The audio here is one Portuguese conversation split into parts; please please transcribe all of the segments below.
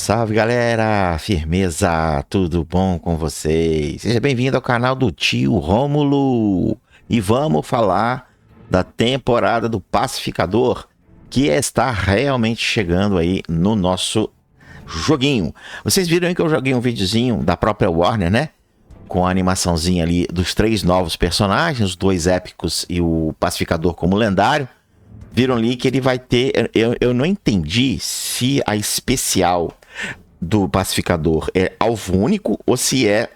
Salve galera, firmeza, tudo bom com vocês? Seja bem-vindo ao canal do tio Rômulo e vamos falar da temporada do Pacificador que está realmente chegando aí no nosso joguinho. Vocês viram aí que eu joguei um videozinho da própria Warner, né? Com a animaçãozinha ali dos 3 novos personagens, os 2 épicos e o Pacificador como lendário. Viram ali que ele vai ter... Eu não entendi se a especial do Pacificador é alvo único ou se é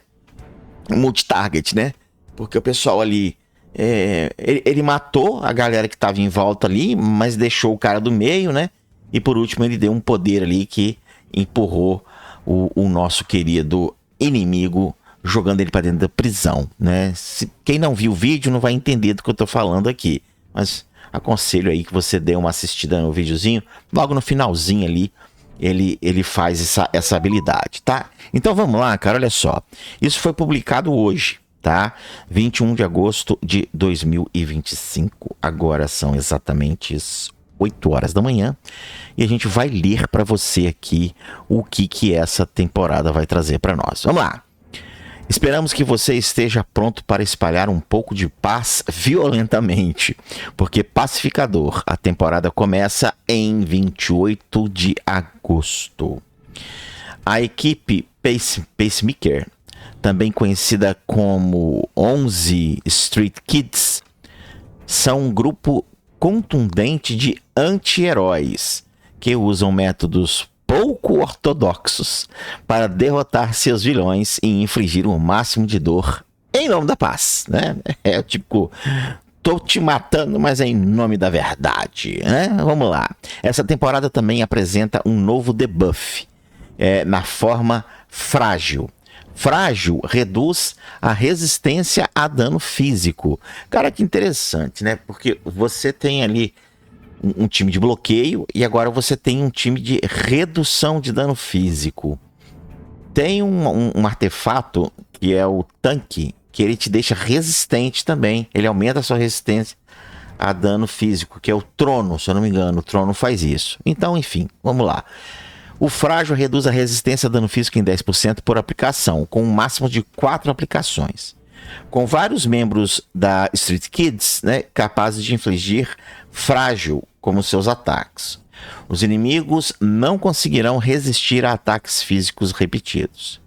multitarget, né? Porque o pessoal ali... ele matou a galera que estava em volta ali, mas deixou o cara do meio, né? E por último ele deu um poder ali que empurrou o nosso querido inimigo, jogando ele para dentro da prisão, né? Quem não viu o vídeo não vai entender do que eu tô falando aqui, mas aconselho aí que você dê uma assistida no videozinho. Logo no finalzinho ali, ele faz essa habilidade, tá? Então vamos lá, cara, olha só. Isso foi publicado hoje, tá? 21 de agosto de 2025. Agora são exatamente 8 horas da manhã. E a gente vai ler para você aqui o que essa temporada vai trazer para nós. Vamos lá. Esperamos que você esteja pronto para espalhar um pouco de paz violentamente, porque Pacificador, a temporada começa em 28 de agosto. A equipe Pacemaker, também conhecida como 11 Street Kids, são um grupo contundente de anti-heróis que usam métodos pouco ortodoxos para derrotar seus vilões e infligir o máximo de dor em nome da paz, né? É tipo, tô te matando, mas é em nome da verdade, né? Vamos lá. Essa temporada também apresenta um novo debuff, na forma frágil. Frágil reduz a resistência a dano físico. Cara, que interessante, né? Porque você tem ali um time de bloqueio e agora você tem um time de redução de dano físico. Tem um artefato que é o tanque, que ele te deixa resistente também. Ele aumenta a sua resistência a dano físico, que é o trono, se eu não me engano. O trono faz isso. Então, enfim, vamos lá. O frágil reduz a resistência a dano físico em 10% por aplicação, com um máximo de 4 aplicações. Com vários membros da Street Kids, né, capazes de infligir frágil como seus ataques. Os inimigos não conseguirão resistir a ataques físicos repetidos.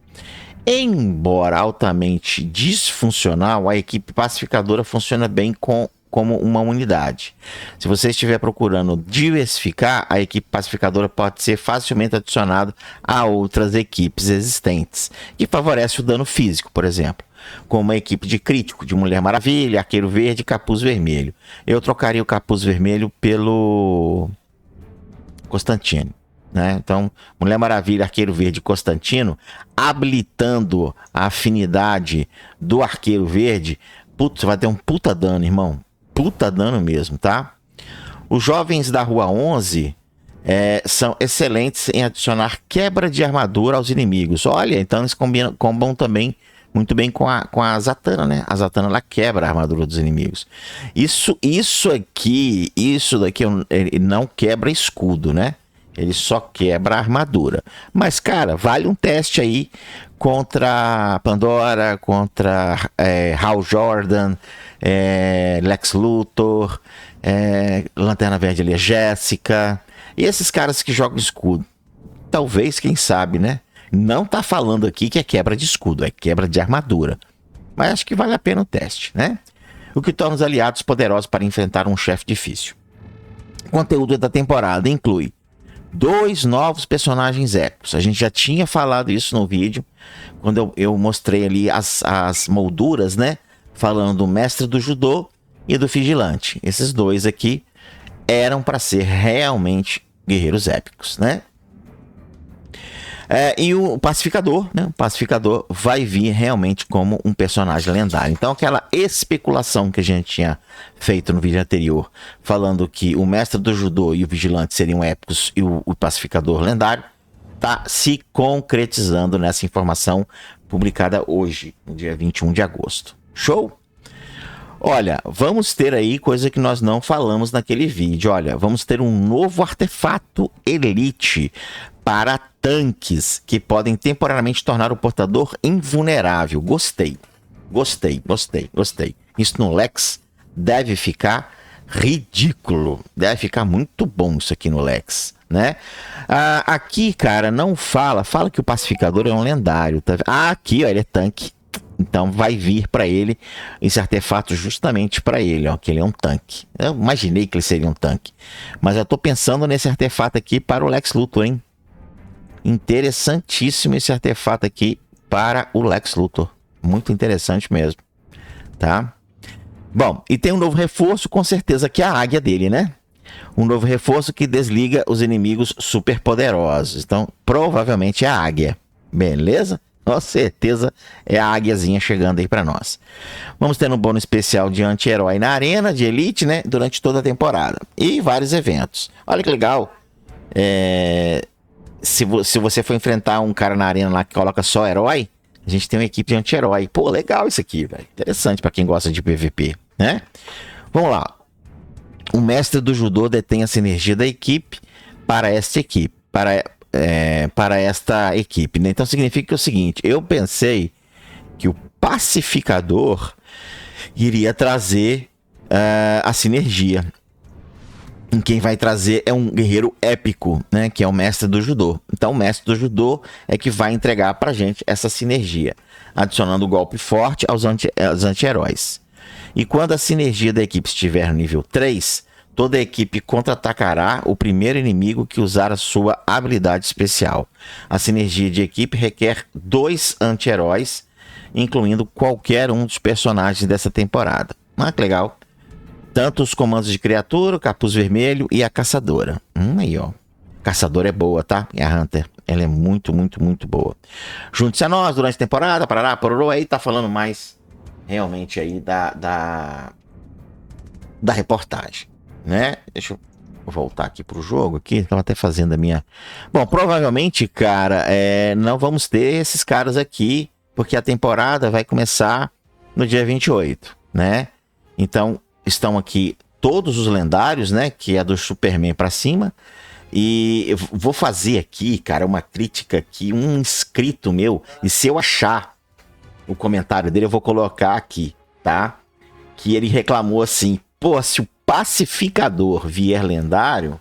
Embora altamente disfuncional, a equipe pacificadora funciona bem como uma unidade. Se você estiver procurando diversificar, a equipe pacificadora pode ser facilmente adicionada a outras equipes existentes, que favorece o dano físico, por exemplo, como uma equipe de crítico, de Mulher Maravilha, Arqueiro Verde e Capuz Vermelho. Eu trocaria o Capuz Vermelho pelo Constantino, né? Então, Mulher Maravilha, Arqueiro Verde e Constantino, habilitando a afinidade do Arqueiro Verde, putz, vai ter um puta dano, irmão. Puta dano mesmo, tá? Os jovens da Rua 11 são excelentes em adicionar quebra de armadura aos inimigos. Olha, então eles combinam também muito bem com a Zatanna, né? A Zatanna, ela quebra a armadura dos inimigos. Isso daqui, ele não quebra escudo, né? Ele só quebra a armadura. Mas, cara, vale um teste aí contra Pandora, contra Hal Jordan, Lex Luthor, Lanterna Verde ali, Jéssica. E esses caras que jogam escudo. Talvez, quem sabe, né? Não tá falando aqui que é quebra de escudo, é quebra de armadura. Mas acho que vale a pena o teste, né? O que torna os aliados poderosos para enfrentar um chefe difícil. O conteúdo da temporada inclui 2 novos personagens épicos. A gente já tinha falado isso no vídeo, quando eu mostrei ali as molduras, né? Falando do mestre do judô e do vigilante. Esses 2 aqui eram para ser realmente guerreiros épicos, né? E o Pacificador, né? O Pacificador vai vir realmente como um personagem lendário. Então aquela especulação que a gente tinha feito no vídeo anterior, falando que o mestre do judô e o vigilante seriam épicos e o Pacificador lendário, tá se concretizando nessa informação publicada hoje, no dia 21 de agosto. Show? Olha, vamos ter aí coisa que nós não falamos naquele vídeo. Olha, vamos ter um novo artefato Elite para tanques que podem temporariamente tornar o portador invulnerável. Gostei. Isso no Lex deve ficar ridículo. Deve ficar muito bom isso aqui no Lex, né? Aqui, cara, não fala que o pacificador é um lendário. Tá? Aqui, ó, ele é tanque. Então vai vir para ele esse artefato justamente para ele, ó, que ele é um tanque. Eu imaginei que ele seria um tanque. Mas eu tô pensando nesse artefato aqui para o Lex Luthor, hein? Interessantíssimo esse artefato aqui para o Lex Luthor. Muito interessante mesmo, tá? Bom, e tem um novo reforço, com certeza que é a águia dele, né? Um novo reforço que desliga os inimigos super poderosos. Então, provavelmente é a águia. Beleza? Com certeza é a águiazinha chegando aí para nós. Vamos ter um bônus especial de anti-herói na arena de Elite, né? Durante toda a temporada. E vários eventos. Olha que legal. Se você for enfrentar um cara na arena lá que coloca só herói, a gente tem uma equipe de anti-herói. Pô, legal isso aqui, velho. Interessante para quem gosta de PVP, né? Vamos lá. O mestre do judô detém a sinergia da equipe para esta equipe. Para esta equipe, né? Então significa que é o seguinte, eu pensei que o pacificador iria trazer a sinergia. E quem vai trazer é um guerreiro épico, né? Que é o mestre do judô. Então o mestre do judô é que vai entregar pra gente essa sinergia, adicionando o golpe forte aos anti-heróis. E quando a sinergia da equipe estiver no nível 3, toda a equipe contra-atacará o primeiro inimigo que usar a sua habilidade especial. A sinergia de equipe requer 2 anti-heróis, incluindo qualquer um dos personagens dessa temporada. Que legal. Tanto os comandos de criatura, o capuz vermelho e a caçadora. Aí, ó. Caçadora é boa, tá? E a Hunter, ela é muito, muito, muito boa. Junte-se a nós durante a temporada, parará, pororô, aí tá falando mais realmente aí da reportagem, né? Deixa eu voltar aqui pro jogo aqui, tava até fazendo a minha... Bom, provavelmente, cara, não vamos ter esses caras aqui, porque a temporada vai começar no dia 28, né? Então, estão aqui todos os lendários, né? Que é do Superman pra cima. E eu vou fazer aqui, cara, uma crítica aqui, um inscrito meu, e se eu achar o comentário dele, eu vou colocar aqui, tá? Que ele reclamou assim, pô, se o pacificador vier lendário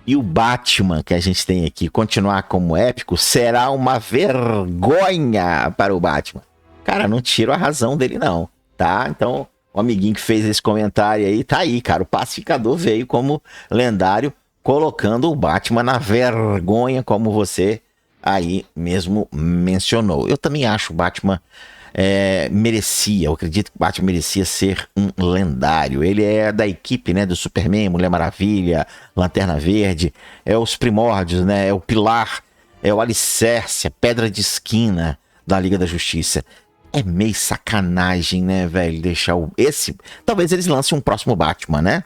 e o Batman que a gente tem aqui continuar como épico, será uma vergonha para o Batman. Cara, não tiro a razão dele não, tá? Então, o amiguinho que fez esse comentário aí, tá aí, cara. O pacificador veio como lendário, colocando o Batman na vergonha, como você aí mesmo mencionou. Eu também acho o Batman... eu acredito que o Batman merecia ser um lendário. Ele é da equipe, né, do Superman, Mulher Maravilha, Lanterna Verde, é os primórdios, né, é o pilar, é o alicerce, a pedra de esquina da Liga da Justiça. É meio sacanagem, né, velho, deixar esse... Talvez eles lancem um próximo Batman, né,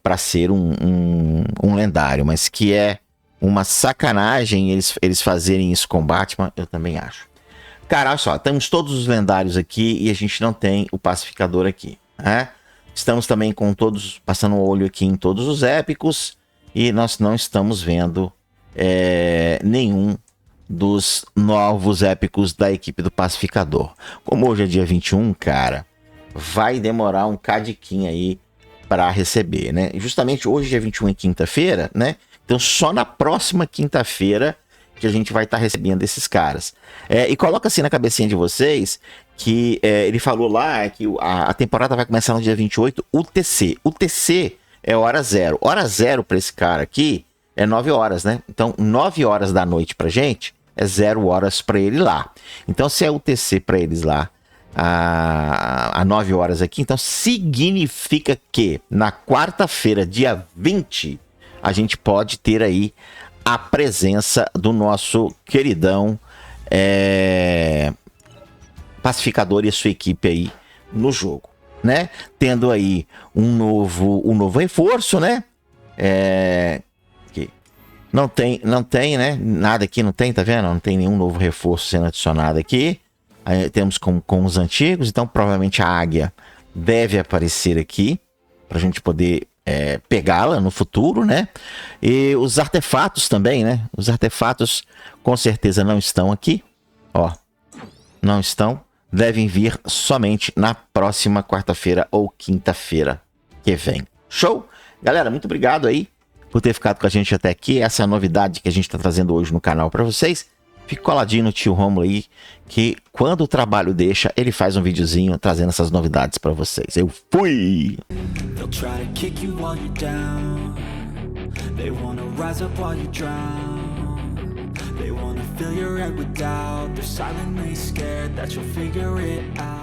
pra ser um lendário, mas que é uma sacanagem eles fazerem isso com o Batman, eu também acho. Cara, olha só, temos todos os lendários aqui e a gente não tem o pacificador aqui, né? Estamos também com todos, passando o olho aqui em todos os épicos e nós não estamos vendo nenhum dos novos épicos da equipe do pacificador. Como hoje é dia 21, cara, vai demorar um cadiquinho aí para receber, né? E justamente hoje, dia 21 é quinta-feira, né? Então só na próxima quinta-feira que a gente vai estar recebendo esses caras. E coloca assim na cabecinha de vocês que ele falou lá que a temporada vai começar no dia 28, UTC. UTC é hora zero. Hora zero para esse cara aqui é 9 horas, né? Então, 9 horas da noite pra gente é 0 horas para ele lá. Então, se é UTC para eles lá a 9 horas aqui, então significa que na quarta-feira, dia 20, a gente pode ter aí a presença do nosso queridão pacificador e a sua equipe aí no jogo, né? Tendo aí um novo reforço, né? Que não tem, né? Nada aqui não tem, tá vendo? Não tem nenhum novo reforço sendo adicionado aqui. Aí temos com os antigos, então provavelmente a águia deve aparecer aqui pra gente poder pegá-la no futuro, né? E os artefatos também, né? Os artefatos com certeza não estão aqui. Ó, não estão. Devem vir somente na próxima quarta-feira ou quinta-feira que vem. Show? Galera, muito obrigado aí por ter ficado com a gente até aqui. Essa é a novidade que a gente está trazendo hoje no canal para vocês. Fique coladinho no tio Rômulo aí, que quando o trabalho deixa, ele faz um videozinho trazendo essas novidades para vocês. Eu fui! They'll try to kick you while you're down. They wanna rise up while you drown. They wanna fill your head with doubt. They're silently scared that you'll figure it out.